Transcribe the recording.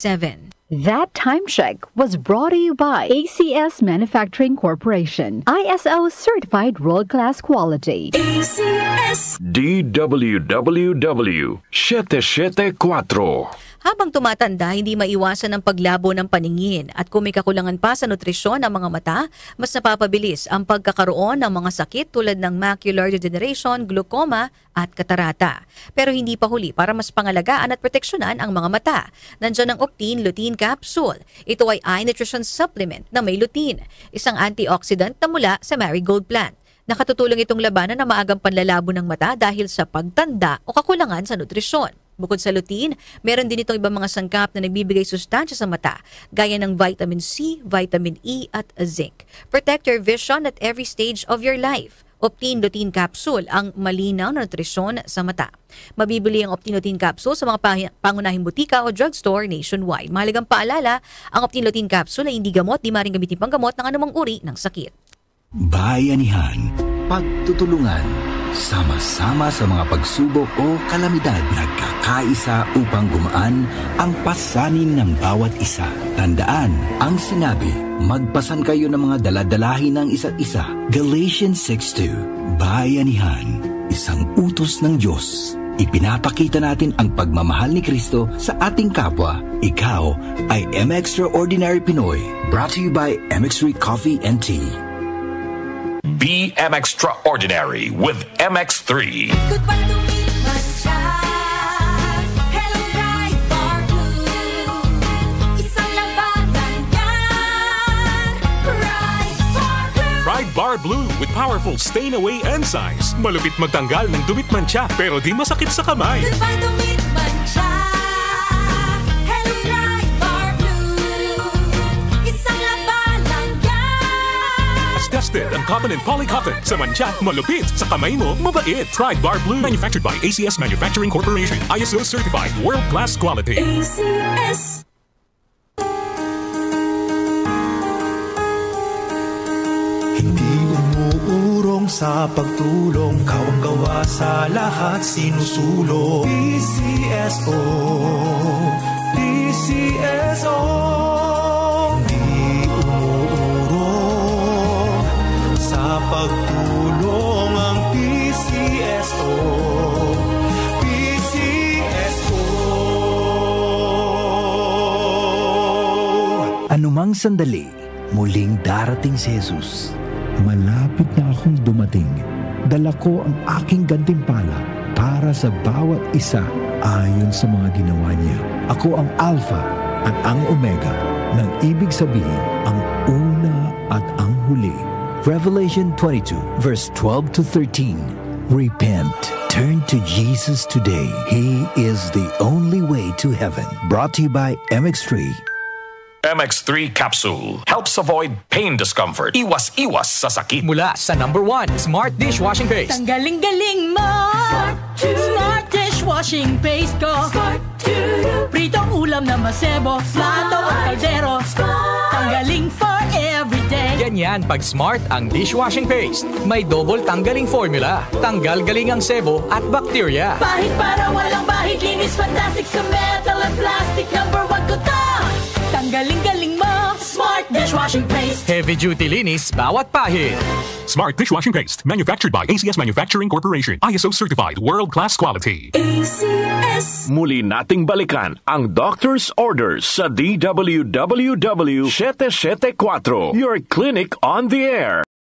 7. That time check was brought to you by ACS Manufacturing Corporation. ISO certified world-class quality. ACS DWWW 774. Habang tumatanda, hindi maiwasan ang paglabo ng paningin at kung may kakulangan pa sa nutrisyon ng mga mata, mas napapabilis ang pagkakaroon ng mga sakit tulad ng macular degeneration, glaucoma at katarata. Pero hindi pa huli para mas pangalagaan at proteksyonan ang mga mata. Nandiyan ang Octine Lutein Capsule. Ito ay eye nutrition supplement na may lutein, isang antioxidant na mula sa marigold plant. Nakatutulong itong labanan ng maagang panlalabo ng mata dahil sa pagtanda o kakulangan sa nutrisyon. Bukod sa lutein, meron din itong ibang mga sangkap na nagbibigay sustansya sa mata, gaya ng vitamin C, vitamin E at zinc. Protect your vision at every stage of your life. Octine Lutein Capsule, ang malinaw na nutrisyon sa mata. Mabibili ang Octine Lutein Capsule sa mga pangunahing butika o drugstore nationwide. Mahalagang paalala, ang Octine Lutein Capsule ay hindi gamot, di maaaring gamitin panggamot ng anumang uri ng sakit. Bayanihan, pagtutulungan, sama-sama sa mga pagsubok o kalamidad, nagkakaisa upang gumaan ang pasanin ng bawat isa. Tandaan ang sinabi, magpasan kayo ng mga daladalahin ng isa't isa. Galatians 6:2. Bayanihan, isang utos ng Diyos. Ipinapakita natin ang pagmamahal ni Kristo sa ating kapwa. Ikaw ay M-Extraordinary Pinoy. Brought to you by MX3 Coffee and Tea. Be extraordinary with MX3. Goodbye to me, Mancha. Hello, Ride Bar Blue. Isang labanan yan. Ride Bar Blue. Ride Bar Blue with powerful stain-away enzymes. Malupit magtanggal ng dumit mancha pero di masakit sa kamay. Goodbye to me, Mancha. Hello, Ride Bar Blue. Isang labanan yan. As tested ang cotton and polycotton. Sa mancha, malupit. Sa kamay mo, mabait. Ride Bar Blue. Manufactured by ACS Manufacturing Corporation. ISO certified world-class quality. ACS. Hindi umuurong sa pagtulong, kawang-gawa sa lahat sinusulong. PCSO, PCSO. Hindi umuurong sa pagtulong ang PCSO. PCSO. Anumang sandali, muling darating si Jesus. Malapit na akong dumating. Dala ko ang aking gantimpala para sa bawat isa ayon sa mga ginawa niya. Ako ang Alpha at ang Omega, nang ibig sabihin ang una at ang huli. Revelation 22 verse 12 to 13. Repent. Turn to Jesus today. He is the only way to heaven. Brought to you by MX3. MX3 Capsule helps avoid pain discomfort. Iwas-iwas sa sakit. Mula sa #1 Smart Dishwashing Paste. Ang galing-galing mo! Smart Dishwashing Paste ko! Pritong ulam na masebo, plato at kaldero. Tanggaling for everyday. Ganyan pag Smart ang dishwashing paste. May double tanggaling formula. Tanggal galing ang sebo at bakterya. Bahid para walang bahid, linis fantastic sa metal at plastic. #1 ko to! Tanggaling-galing mo! Smart Dishwashing Paste. Heavy duty linis bawat pahid. Smart Dishwashing Paste. Manufactured by ACS Manufacturing Corporation. ISO certified world-class quality. ACS. Muli nating balikan ang doctor's orders sa DWWW 774. Your clinic on the air.